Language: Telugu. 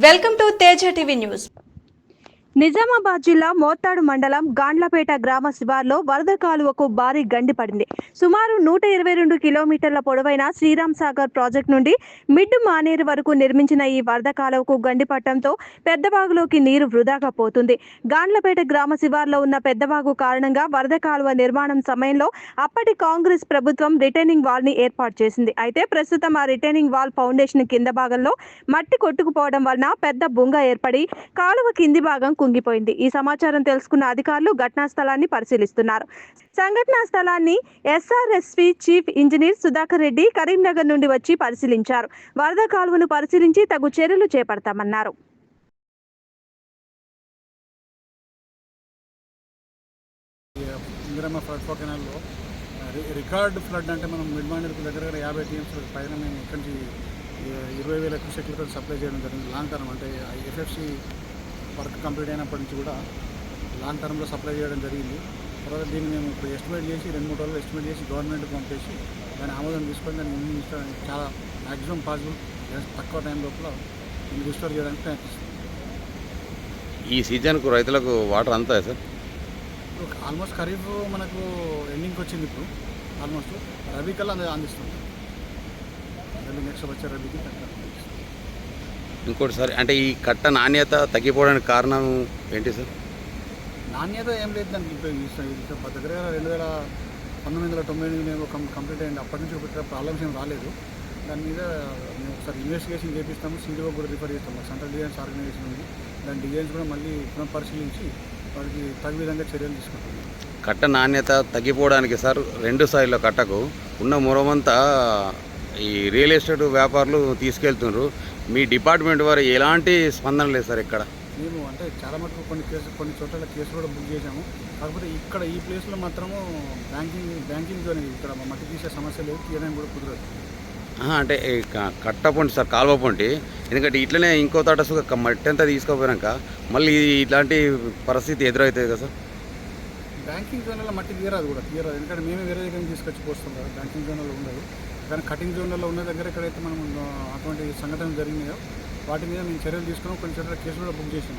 Welcome to Teja TV news. Nizamabad జిల్లా మోత్తాడు మండలం గాండ్లపేట గ్రామ శివార్లో వరద కాలువకు భారీ గండి పడింది. సుమారు 122 కిలోమీటర్ల పొడవైన శ్రీరామ్ సాగర్ ప్రాజెక్టు నుండి మిడ్డు మానేరు వరకు నిర్మించిన ఈ వరద కాలువకు గండి పట్టడంతో పెద్దవాగులోకి నీరు వృధాగా పోతుంది. గాండ్లపేట గ్రామ శివార్లో ఉన్న పెద్దవాగు కారణంగా వరద కాలువ నిర్మాణం సమయంలో అప్పటి కాంగ్రెస్ ప్రభుత్వం రిటైనింగ్ వాల్ ని ఏర్పాటు చేసింది. అయితే ప్రస్తుతం ఆ రిటైనింగ్ వాల్ ఫౌండేషన్ కింద భాగంలో మట్టి కొట్టుకుపోవడం వలన పెద్ద బుంగ ఏర్పడి కాలువ కింది భాగం కుంగిపోయింది. ఈ సమాచారం తెలుసుకున్న అధికారులు ఘటనా స్థలాన్ని పరిశీలిస్తున్నారు. సంఘటనా స్థలాన్ని SRSP chief engineer Sudhakar Reddy Karimnagar నుండి వచ్చి పరిశీలించారు. వరద కాలువను పరిశీలించి తగు చర్యలు చేపడతామన్నారు. రికార్డ్ ఫ్లడ్ అంటే మనం మిడ్ మానేరుకు దగ్గర 50 టీఎంసీ పైన మేము ఇక్కడి నుంచి 20,000 క్యూసెక్లతో సప్లై చేయడం జరిగింది. లాంగ్ టర్మ్ అంటే ఎఫ్ఎఫ్సి వర్క్ కంప్లీట్ అయినప్పటి నుంచి కూడా లాంగ్ టర్మ్లో సప్లై చేయడం జరిగింది. తర్వాత దీన్ని మేము ఇప్పుడు ఎస్టిమేట్ చేసి 2-3 రోజులు ఎస్టిమేట్ చేసి గవర్నమెంట్కి పంపేసి దాని ఆమోదం తీసుకొని దాన్ని చాలా మ్యాక్సిమం పాసిబుల్ తక్కువ టైం లోపల దీన్ని రిస్టోర్ చేయడానికి ప్రయత్నిస్తాం. ఈ సీజన్కు రైతులకు వాటర్ అంతా సార్ ఆల్మోస్ట్ ఖరీఫ్ మనకు ఎండింగ్కి వచ్చింది. ఇప్పుడు ఆల్మోస్ట్ రబీ కల్లా అందిస్తుంది. రబీ నెక్స్ట్ వచ్చే రబీకి ఇంకోటి సార్, అంటే ఈ కట్ట నాణ్యత తగ్గిపోవడానికి కారణం ఏంటి సార్? నాణ్యత ఏం లేదు దానికి. దగ్గర 1998 మేము కంప్లీట్ అయింది. అప్పటి నుంచి ఒక ప్రాబ్లమ్స్ ఏం రాలేదు. దాని మీద మేము ఒకసారి ఇన్వెస్టిగేషన్ చేపిస్తాము. సీడీఓ కూడా రిఫర్ చేస్తాము. సెంట్రల్ డిజైన్స్ ఆర్గనైజేషన్ ఉంది. దాని డిజైన్స్ కూడా మళ్ళీ పునఃపరిశీలించి వాటికి తగు విధంగా చర్యలు తీసుకుంటాం. కట్ట నాణ్యత తగ్గిపోవడానికి సార్ 2 స్థాయిలో కట్టకు ఉన్న మొరమంతా ఈ రియల్ ఎస్టేట్ వ్యాపారులు తీసుకెళ్తున్నారు. మీ డిపార్ట్మెంట్ వారు ఎలాంటి స్పందన లేదు సార్ ఇక్కడ? మేము అంటే చాలా మటుకు కొన్ని చోట్ల కేసులు కూడా బుక్ చేసాము. కాకపోతే ఇక్కడ ఈ ప్లేస్లో మాత్రము బ్యాంకింగ్ జోన్ ఇక్కడ మట్టి తీసే సమస్య లేదు, తీయడానికి కూడా కుదరదు. అంటే కట్ట పొంటి సార్, కాలువ పొంటి. ఎందుకంటే ఇట్లనే ఇంకో తోట మట్టి అంతా తీసుకోపోయాక మళ్ళీ ఇట్లాంటి పరిస్థితి ఎదురవుతుంది కదా సార్? బ్యాంకింగ్ జోన్లలో మట్టి తీయరాదు. ఎందుకంటే మేమే వేరే దగ్గర తీసుకొచ్చి పోస్తాం కదా. బ్యాంకింగ్ జోన్లలో ఉండదు. కానీ కటింగ్ జోన్లలో ఉన్న దగ్గర ఎక్కడైతే మనం అటువంటి సంఘటనలు జరిగినాయో వాటి మీద మేము చర్యలు తీసుకున్నాం. కొన్ని చోట్ల కేసులు కూడా బుక్ చేసాం.